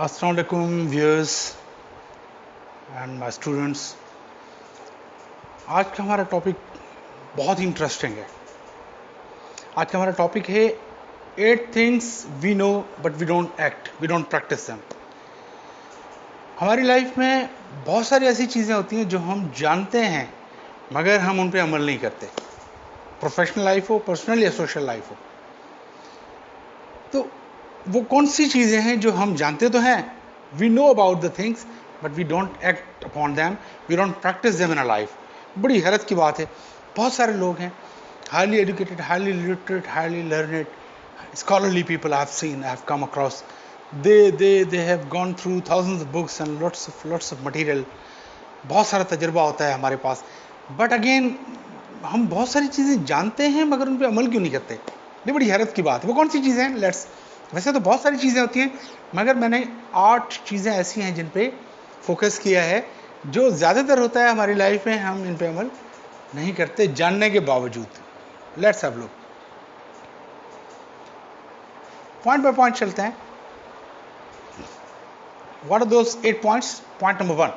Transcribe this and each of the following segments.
अस्सलाम वालेकुम viewers and my students. आज का हमारा टॉपिक बहुत ही इंटरेस्टिंग है। आज का हमारा टॉपिक है 8 things we know but we don't act, we don't practice them. हमारी लाइफ में बहुत सारी ऐसी चीज़ें होती हैं जो हम जानते हैं मगर हम उन पे अमल नहीं करते। प्रोफेशनल लाइफ हो, पर्सनल या सोशल लाइफ हो। तो वो कौन सी चीज़ें हैं जो हम जानते तो हैं, we know about the things but we don't act upon them, we don't practice them in a life. बड़ी हैरत की बात है, बहुत सारे लोग हैं highly educated, highly literate, highly learned, scholarly people I have seen, I have come across, they have gone through thousands of books and lots of material। बहुत सारा तजुर्बा होता है हमारे पास, बट अगेन हम बहुत सारी चीज़ें जानते हैं मगर उन पर अमल क्यों नहीं करते। ये बड़ी हैरत की बात है। वो कौन सी चीज़ें हैं? वैसे तो बहुत सारी चीज़ें होती हैं मगर मैंने 8 चीज़ें ऐसी हैं जिन पे फोकस किया है, जो ज़्यादातर होता है हमारी लाइफ में हम इन पे अमल नहीं करते जानने के बावजूद। Let's have look, point by point चलते हैं। What are those 8 points? Point number 1,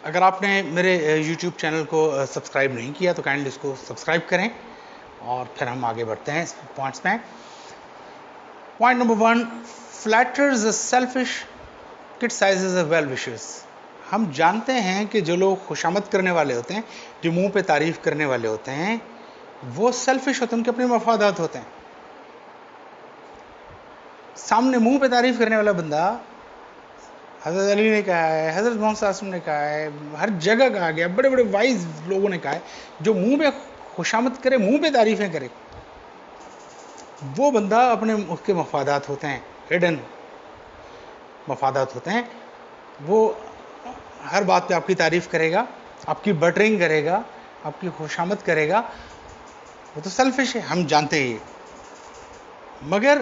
अगर आपने मेरे YouTube चैनल को सब्सक्राइब नहीं किया तो काइंडली इसको सब्सक्राइब करें और फिर हम आगे बढ़ते हैं इस पॉइंट्स में। Point number 1, flutters selfish, criticises well wishers. हम जानते हैं कि जो लोग खुशामद करने वाले होते हैं, जो मुंह पे तारीफ करने वाले होते हैं, वो सेल्फिश होते हैं, उनके अपने मफादात होते हैं। सामने मुंह पे तारीफ करने वाला बंदा, हज़रत अली ने कहा है, हज़रत मोहम्मद आसम ने कहा है, हर जगह कहा गया, बड़े बड़े वाइज लोगों ने कहा है, जो मुंह पे खुशामद करे, मुंह पे तारीफें करे, वो बंदा अपने उसके मफादात होते हैं, हिडन मफादात होते हैं। वो हर बात पे आपकी तारीफ करेगा, आपकी बटरिंग करेगा, आपकी खुशामद करेगा। वो तो सेल्फिश है, हम जानते हैं ये। मगर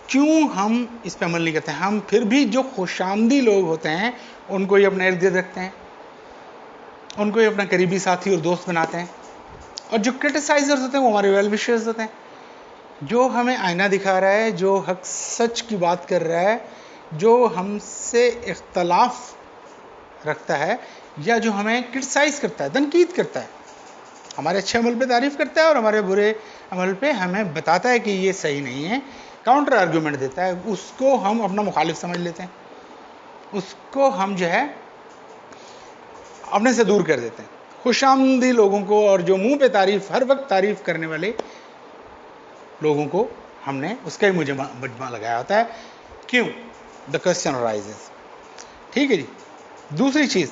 क्यों हम इस पे अमल नहीं करते? हम फिर भी जो खुशामदी लोग होते हैं उनको ही अपने इर्द गिर्द रखते हैं, उनको ही अपना करीबी साथी और दोस्त बनाते हैं। और जो क्रिटिसाइजर्स होते हैं वो हमारे वेल विशर्स होते हैं, जो हमें आईना दिखा रहा है, जो हक सच की बात कर रहा है, जो हमसे इख्तलाफ रखता है, या जो हमें क्रिटिसाइज करता है, तनकीद करता है, हमारे अच्छे अमल पे तारीफ करता है और हमारे बुरे अमल पे हमें बताता है कि ये सही नहीं है, काउंटर आर्गूमेंट देता है, उसको हम अपना मुखालिफ समझ लेते हैं, उसको हम जो है अपने से दूर कर देते हैं। खुशामदी लोगों को और जो मुंह पे तारीफ, हर वक्त तारीफ करने वाले लोगों को हमने उसका ही मुजमा लगाया होता है। क्यों? The question arises. ठीक है जी। दूसरी चीज़,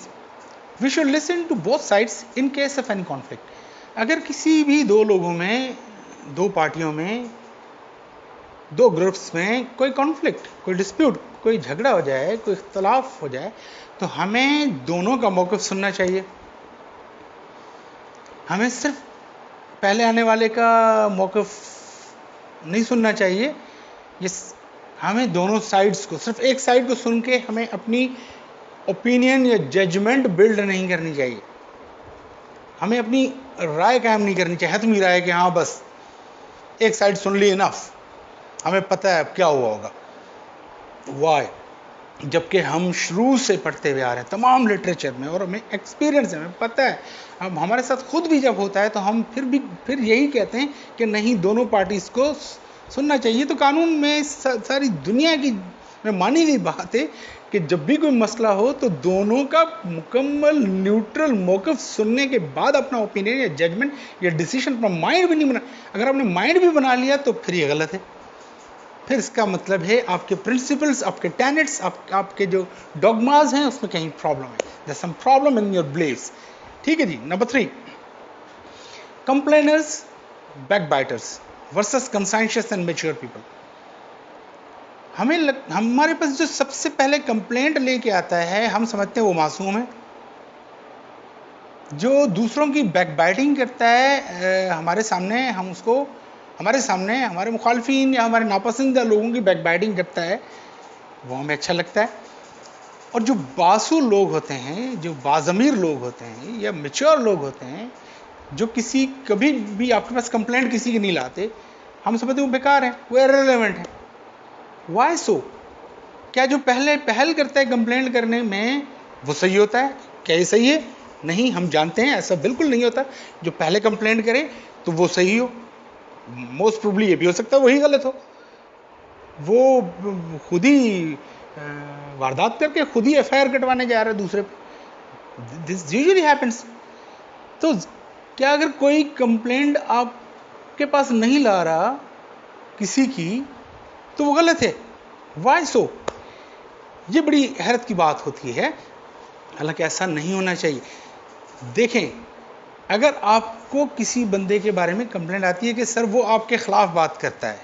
we should listen to both sides in case of any conflict. अगर किसी भी दो लोगों में, दो पार्टियों में, दो ग्रुप्स में कोई कॉन्फ्लिक्ट, कोई डिस्प्यूट, कोई झगड़ा हो जाए, कोई इख्तलाफ हो जाए, तो हमें दोनों का मौक़िफ़ सुनना चाहिए। हमें सिर्फ पहले आने वाले का मौक़िफ़ नहीं सुनना चाहिए। हमें दोनों साइड्स को, सिर्फ एक साइड को सुन के हमें अपनी ओपिनियन या जजमेंट बिल्ड नहीं करनी चाहिए। हमें अपनी राय कायम नहीं करनी चाहिए, हतमी राय कि हाँ बस एक साइड सुन ली, इनफ, हमें पता है अब क्या हुआ होगा। वाई? जबकि हम शुरू से पढ़ते हुए आ रहे हैं तमाम लिटरेचर में, और हमें एक्सपीरियंस है, हमें पता है, हम हमारे साथ खुद भी जब होता है तो हम फिर यही कहते हैं कि नहीं, दोनों पार्टीज को सुनना चाहिए। तो कानून में सारी दुनिया की में मानी गई बात है कि जब भी कोई मसला हो तो दोनों का मुकम्मल न्यूट्रल मौक़िफ़ सुनने के बाद अपना ओपिनियन या जजमेंट या डिसीजन, अपना माइंड भी नहीं बना। अगर आपने माइंड भी बना लिया तो फिर ये गलत है। फिर इसका मतलब है आपके प्रिंसिपल्स, आपके टेनेट्स, आपके जो डॉगमाज हैं उसमें कहीं प्रॉब्लम है, there some problem in your beliefs. ठीक है जी। Number 3, complainers, backbiters versus conscientious and mature people. हमारे पास जो सबसे पहले कंप्लेंट लेके आता है, हम समझते हैं वो मासूम है। जो दूसरों की बैकबाइटिंग करता है हमारे सामने, हमारे मुखालफिन या हमारे नापसंदीदा लोगों की बैकबाइटिंग करता है, वो हमें अच्छा लगता है। और जो बासु लोग होते हैं, जो बाज़मीर लोग होते हैं या मैच्योर लोग होते हैं, जो कभी भी आपके पास कंप्लेंट किसी की नहीं लाते, हम समझते हैं वो बेकार हैं, वो इररिलेवेंट हैं। वाई सो? क्या जो पहले पहल करता है कंप्लेंट करने में वो सही होता है? क्या ये सही है? नहीं, हम जानते हैं ऐसा बिल्कुल नहीं होता। जो पहले कंप्लेंट करे तो वो सही हो, मोस्ट प्रोबेबली ये भी हो सकता है वही गलत हो। वो खुद ही वारदात करके खुद ही एफआईआर कटवाने जा रहा है दूसरे पे। This usually happens. तो क्या अगर कोई कंप्लेंट आपके पास नहीं ला रहा किसी की तो वो गलत है? वाई सो? ये बड़ी हैरत की बात होती है, हालांकि ऐसा नहीं होना चाहिए। देखें, अगर आपको किसी बंदे के बारे में कंप्लेंट आती है कि सर वो आपके खिलाफ बात करता है,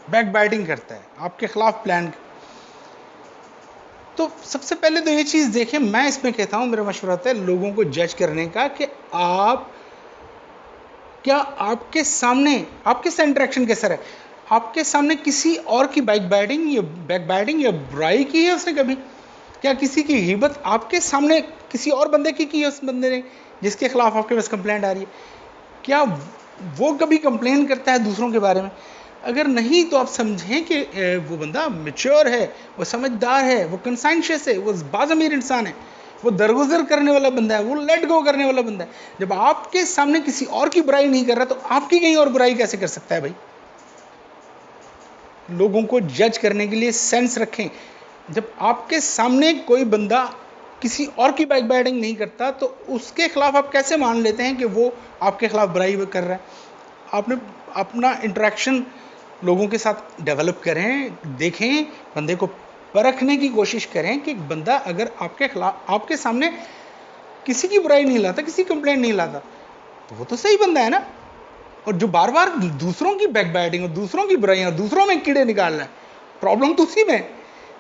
बैक बाइटिंग करता है, आपके खिलाफ प्लान, तो सबसे पहले तो ये चीज़ देखें, मैं इसमें कहता हूं, मेरा मशवरा होता है लोगों को जज करने का कि आप क्या आपके सामने आपके साथ इंटरेक्शन कैसा है, आपके सामने किसी और की बैक बाइटिंग या बुराई की है उसने कभी? क्या किसी की गिबत आपके सामने किसी और बंदे की है उस बंदे ने जिसके खिलाफ आपके पास कंप्लेंट आ रही है? क्या वो कभी कंप्लेन करता है दूसरों के बारे में? अगर नहीं तो आप समझें कि वो बंदा मैच्योर है, वो समझदार है, वो कंसाइंशियस है, वो बाज़मीर इंसान है, वो दरगुजर करने वाला बंदा है, वो लेट गो करने वाला बंदा है। जब आपके सामने किसी और की बुराई नहीं कर रहा तो आपकी कहीं और बुराई कैसे कर सकता है भाई? लोगों को जज करने के लिए सेंस रखें। जब आपके सामने कोई बंदा किसी और की बैक बाइटिंग नहीं करता तो उसके खिलाफ आप कैसे मान लेते हैं कि वो आपके खिलाफ बुराई कर रहा है? आपने अपना इंटरेक्शन लोगों के साथ डेवलप करें, देखें, बंदे को परखने की कोशिश करें कि बंदा अगर आपके खिलाफ आपके सामने किसी की बुराई नहीं लाता, किसी कंप्लेंट नहीं लाता, तो वो तो सही बंदा है ना। और जो बार बार दूसरों की बैक बाइटिंग और दूसरों की बुराइयां और दूसरों में कीड़े निकाल रहा है, प्रॉब्लम तो उसी में।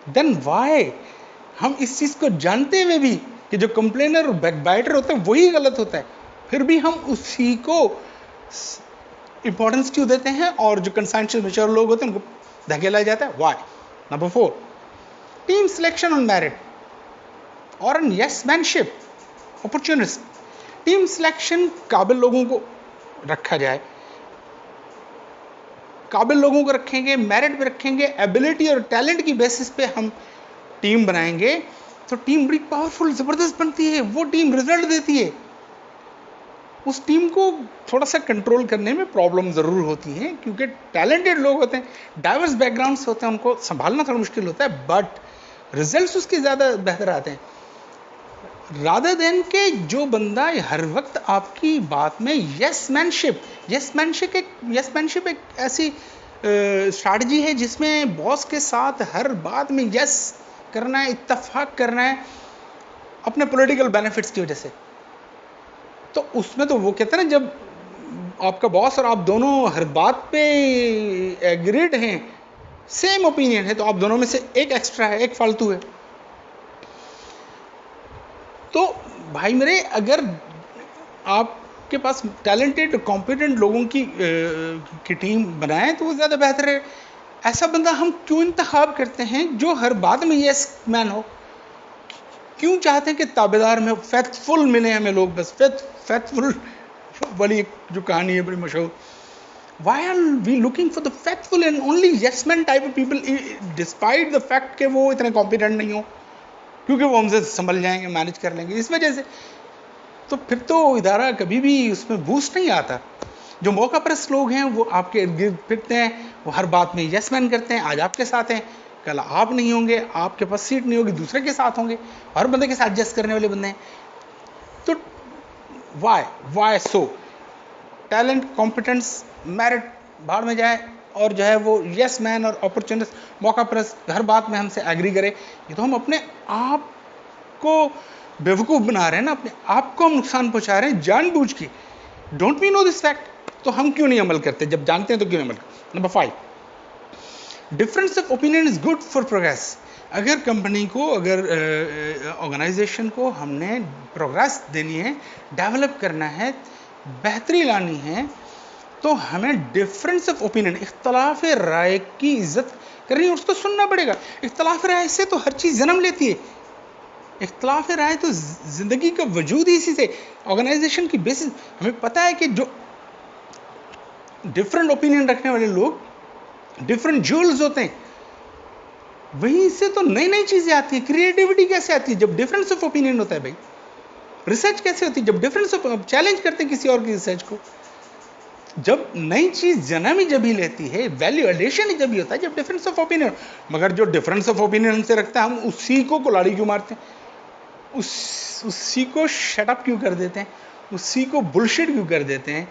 देन वाई हम इस चीज को जानते हुए भी कि जो कंप्लेनर और बैक बाइटर होता है वही गलत होता है, फिर भी हम उसी को इंपॉर्टेंस क्यों देते हैं और जो कंसाइंशियल मैच्योर लोग होते हैं उनको धकेला जाता है? Why? Number 4, team selection on merit और on yesmanship opportunist. Team selection, काबिल लोगों को रखा जाए, काबिल लोगों को रखेंगे, मेरिट पे रखेंगे, एबिलिटी और टैलेंट की बेसिस पे हम टीम बनाएंगे तो टीम बड़ी पावरफुल, जबरदस्त बनती है, वो टीम रिजल्ट देती है। उस टीम को थोड़ा सा कंट्रोल करने में प्रॉब्लम ज़रूर होती है क्योंकि टैलेंटेड लोग होते हैं, डाइवर्स बैकग्राउंड्स होते हैं, उनको संभालना थोड़ा मुश्किल होता है, बट रिजल्ट्स उसके ज़्यादा बेहतर आते हैं। रादर देन के जो बंदा हर वक्त आपकी बात में यस मैनशिप एक ऐसी स्ट्रैटेजी है जिसमें बॉस के साथ हर बात में यस करना है, इत्तेफाक करना है अपने पॉलिटिकल बेनिफिट्स की वजह से। तो उसमें तो वो कहते हैं ना, जब आपका बॉस और आप दोनों हर बात पे एग्रीड हैं, सेम ओपिनियन है, तो आप दोनों में से एक एक्स्ट्रा है, एक फालतू है। तो भाई मेरे, अगर आपके पास टैलेंटेड कॉम्पिटेंट लोगों की टीम बनाएं तो वो ज़्यादा बेहतर है। ऐसा बंदा हम क्यों इंतखाब करते हैं जो हर बात में यस मैन हो? क्यों चाहते हैं कि ताबेदार में फेथफुल मिले हमें लोग? बस फेथफुल वाली जो कहानी है बड़ी मशहूर। Why are we looking for the faithful and only yes man type of people, despite the fact कि वो इतने कॉम्पिटेंट नहीं हो, क्योंकि वो हमसे संभल जाएंगे, मैनेज कर लेंगे, इस वजह से। तो फिर तो इदारा कभी भी उसमें बूस्ट नहीं आता। जो मौका परस्त लोग हैं वो आपके इर्द गिर्द फिरते हैं, वो हर बात में यस मैन करते हैं, आज आपके साथ हैं, कल आप नहीं होंगे, आपके पास सीट नहीं होगी, दूसरे के साथ होंगे, हर बंदे के साथ जस्ट करने वाले बंदे हैं। तो वाई सो? टैलेंट, कॉम्पिटेंस, मेरिट भाड़ में जाए और जो है वो यस मैन और अपॉर्चुनिस्ट, मौका परस्त, हर बात में हमसे एग्री करे, ये तो हम अपने आप को बेवकूफ़ बना रहे हैं ना, अपने आप को हम नुकसान पहुंचा रहे हैं जानबूझ के। Don't we know this fact? तो हम क्यों नहीं अमल करते? जब जानते हैं तो क्यों नहीं अमल करते? Number 5, difference of opinion is good for progress. अगर कंपनी को, अगर ऑर्गेनाइजेशन को हमने प्रोग्रेस देनी है, डेवलप करना है, बेहतरी लानी है, तो हमें डिफरेंस ऑफ ओपिनियन, इख्तलाफ राय की इज्जत करनी है, उसको सुनना पड़ेगा। इख्तलाफ राय से तो हर चीज़ जन्म लेती है, इख्तलाफ राय तो ज़िंदगी का वजूद ही इसी से, ऑर्गेनाइजेशन की बेसिस। हमें पता है कि जो डिफरेंट ओपिनियन रखने वाले लोग डिफरेंट ज्यूल्स होते हैं, वहीं से तो नई नई चीजें आती हैं। क्रिएटिविटी कैसे आती है? जब डिफरेंस ऑफ ओपिनियन होता है भाई। रिसर्च कैसे होती है? जब डिफरेंस ऑफ, चैलेंज करते हैं किसी और की रिसर्च को। जब नई चीज जन्म ही जब ही लेती है, वैल्यू एडिशन ही जब ही होता है जब डिफरेंस ऑफ ओपिनियन। मगर जो डिफरेंस ऑफ ओपिनियन हमसे रखता है, हम उसी को कुल्हाड़ी क्यों मारते हैं? उसी को शटअप क्यों कर देते हैं? उसी को बुलशिट क्यों कर देते हैं?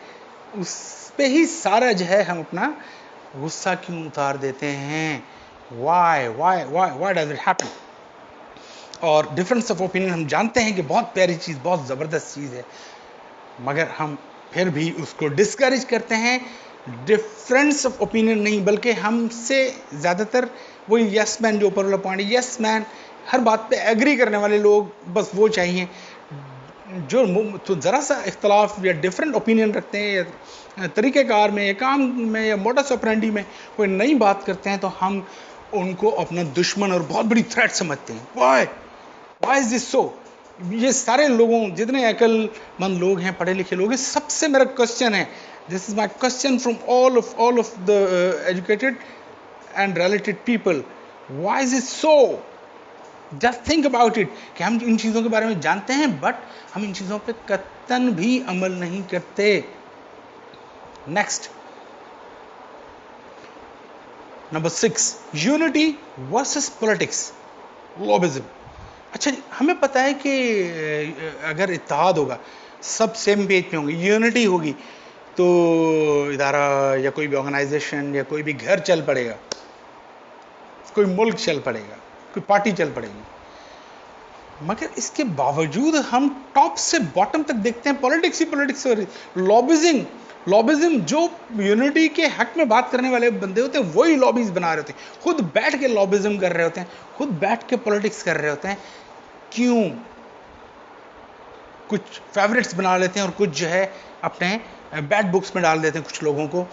उस पे ही सारा जो है हम अपना गुस्सा क्यों उतार देते हैं? Why does it happen? और डिफरेंस ऑफ ओपिनियन हम जानते हैं कि बहुत प्यारी चीज, बहुत जबरदस्त चीज है, मगर हम फिर भी उसको डिस्करेज करते हैं। डिफरेंस ऑफ ओपिनियन नहीं, बल्कि हमसे ज़्यादातर वही यस मैन, जो ऊपर वाला पॉइंट, यस मैन, हर बात पे एग्री करने वाले लोग, बस वो चाहिए। जो तो ज़रा सा इख्तलाफ या डिफरेंट ओपिनियन रखते हैं, या तरीक़ेकार में, या काम में, या मोडस ऑपरेंडी में कोई नई बात करते हैं, तो हम उनको अपना दुश्मन और बहुत बड़ी थ्रेट समझते हैं। Why is this so? ये सारे लोगों, जितने अक्लमंद लोग हैं, पढ़े लिखे लोग हैं, सबसे मेरा क्वेश्चन है, this is my question from all of the educated and related people, why is it so? Just think about it, कि हम इन चीज़ों के बारे में जानते हैं, बट हम इन चीज़ों पे कतन भी अमल नहीं करते। Next, number 6, unity versus politics, lobbyism. अच्छा, हमें पता है कि अगर इत्तेहाद होगा, सब सेम पेज पे होंगे, यूनिटी होगी, तो इदारा या कोई भी ऑर्गेनाइजेशन या कोई भी घर चल पड़ेगा, कोई मुल्क चल पड़ेगा, कोई पार्टी चल पड़ेगी। मगर इसके बावजूद हम टॉप से बॉटम तक देखते हैं पॉलिटिक्स ही पॉलिटिक्स हो रही। लॉबिज्म, जो यूनिटी के हक में बात करने वाले बंदे होते हैं, वही लॉबीज बना रहे होते हैं, खुद बैठ के लॉबिज्म कर रहे होते हैं, खुद बैठ के पॉलिटिक्स कर रहे होते हैं। क्यों? कुछ फेवरेट्स बना लेते हैं और कुछ जो है अपने बैड बुक्स में डाल देते हैं कुछ लोगों को,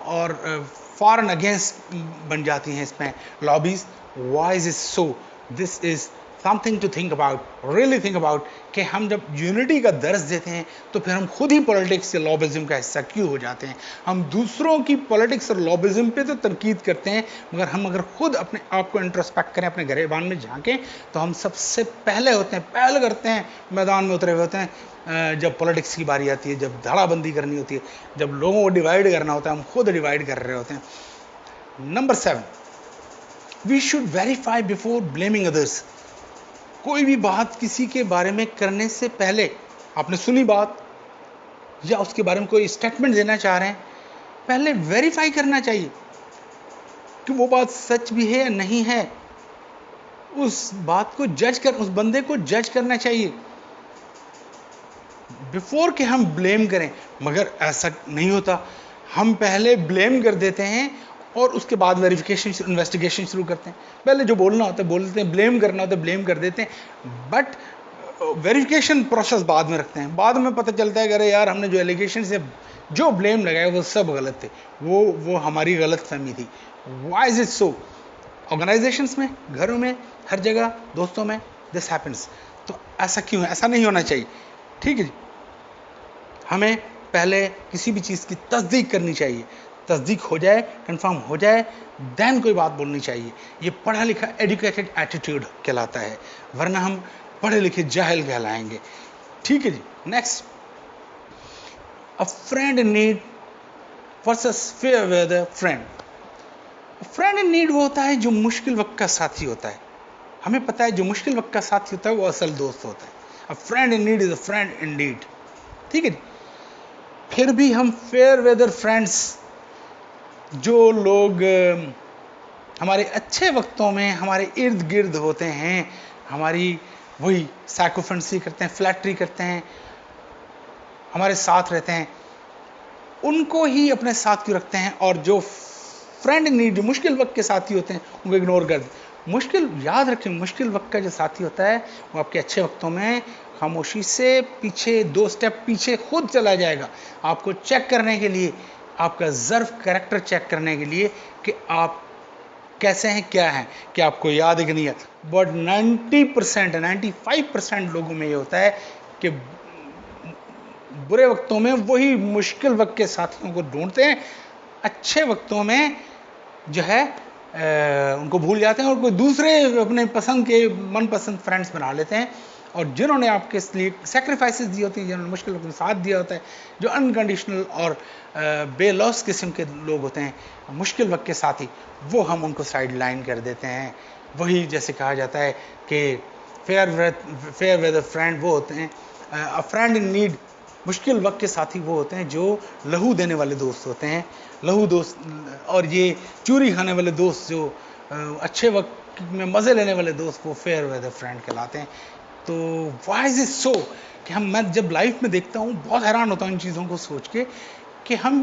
और फॉर एंड अगेंस्ट बन जाती हैं इसमें lobbies. Why is it so? This is something to think about, really think about, कि हम जब यूनिटी का दर्ज देते हैं तो फिर हम खुद ही पॉलिटिक्स या लॉबिज्म का हिस्सा क्यों हो जाते हैं? हम दूसरों की पॉलिटिक्स और लॉबिज्म पे तो तनकीद करते हैं, मगर हम अगर खुद अपने आप को इंट्रोस्पेक्ट करें, अपने गिरेबान में झांकें, तो हम सबसे पहले होते हैं, पहल करते हैं, मैदान में उतरे हुए होते हैं। जब पॉलिटिक्स की बारी आती है, जब धड़ाबंदी करनी होती है, जब लोगों को डिवाइड करना होता है, हम खुद डिवाइड कर रहे होते हैं। Number 7, we should verify before blaming others. कोई भी बात किसी के बारे में करने से पहले, आपने सुनी बात या उसके बारे में कोई स्टेटमेंट देना चाह रहे हैं, पहले वेरीफाई करना चाहिए कि वो बात सच भी है या नहीं है। उस बात को जज कर, उस बंदे को जज करना चाहिए बिफोर कि हम ब्लेम करें। मगर ऐसा नहीं होता, हम पहले ब्लेम कर देते हैं और उसके बाद वेरिफिकेशन, इन्वेस्टिगेशन शुरू करते हैं। पहले जो बोलना होता है बोल देते हैं, ब्लेम करना होता है ब्लेम कर देते हैं, बट वेरिफिकेशन प्रोसेस बाद में रखते हैं। बाद में पता चलता है कि अरे यार, हमने जो एलिगेशन से जो ब्लेम लगाया वो सब गलत थे, वो हमारी गलत फहमी थी। Why is it so? Organisations में, घरों में, हर जगह, दोस्तों में दिस हैपेंस। तो ऐसा क्यों है? ऐसा नहीं होना चाहिए। ठीक है जी, हमें पहले किसी भी चीज़ की तस्दीक करनी चाहिए, तस्दीक हो जाए, कंफर्म हो जाए, देन कोई बात बोलनी चाहिए। ये पढ़ा लिखा एजुकेटेड एटीट्यूड कहलाता है, वरना हम पढ़े लिखे जाहिल कहलाएंगे। ठीक है जी। Next, a friend in need versus fair weather friend. Friend in need वो होता है जो मुश्किल वक्त का साथी होता है। हमें पता है जो मुश्किल वक्त का साथी होता है वो असल दोस्त होता है। अ friend in need is a friend in need. ठीक है जी। फिर भी हम फेयर वेदर फ्रेंड्स, जो लोग हमारे अच्छे वक्तों में हमारे इर्द गिर्द होते हैं, हमारी वही सैक्रिफिस करते हैं, फ्लैटरी करते हैं, हमारे साथ रहते हैं, उनको ही अपने साथ क्यों रखते हैं? और जो फ्रेंड नीड, जो मुश्किल वक्त के साथी होते हैं, उनको इग्नोर कर दें। मुश्किल, याद रखें, मुश्किल वक्त का जो साथी होता है वो आपके अच्छे वक्तों में खामोशी से पीछे 2 स्टेप पीछे खुद चला जाएगा, आपको चेक करने के लिए, आपका ज़र्फ कैरेक्टर चेक करने के लिए कि आप कैसे हैं, क्या हैं, कि आपको याद है कि नहीं है। बट 90%, 95% लोगों में ये होता है कि बुरे वक्तों में वही मुश्किल वक्त के साथियों को ढूंढते हैं, अच्छे वक्तों में जो है उनको भूल जाते हैं और कोई दूसरे अपने पसंद के मनपसंद फ्रेंड्स बना लेते हैं, और जिन्होंने आपके लिए सेक्रीफाइसेस दी होती हैं, जिन्होंने मुश्किल वक्त में साथ दिया होता है, जो अनकंडीशनल और बेलॉस किस्म के लोग होते हैं, मुश्किल वक्त के साथी, वो हम उनको साइड लाइन कर देते हैं। वही जैसे कहा जाता है कि फेयर वेदर फ्रेंड वो होते हैं, अ फ्रेंड इन नीड, मुश्किल वक्त के साथी वो होते हैं जो लहू देने वाले दोस्त होते हैं, लहू दोस्त। और ये चूरी खाने वाले दोस्त, जो अच्छे वक्त में मज़े लेने वाले दोस्त, वो फेयर वेदर फ्रेंड कहलाते हैं। तो व्हाई इज इट सो कि मैं जब लाइफ में देखता हूँ बहुत हैरान होता हूँ इन चीज़ों को सोच के कि हम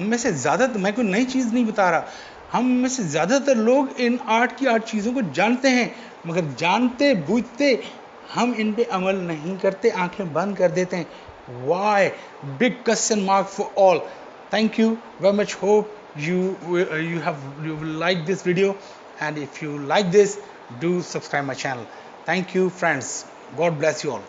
में से ज़्यादा, मैं कोई नई चीज़ नहीं बता रहा, हम में से ज़्यादातर लोग इन आर्ट चीज़ों को जानते हैं, मगर जानते बूझते हम इन पे अमल नहीं करते, आंखें बंद कर देते हैं। Why? Big question mark for all. Thank you very much, hope you will like this video, and if you like this, do subscribe my channel. Thank you friends, God bless you all.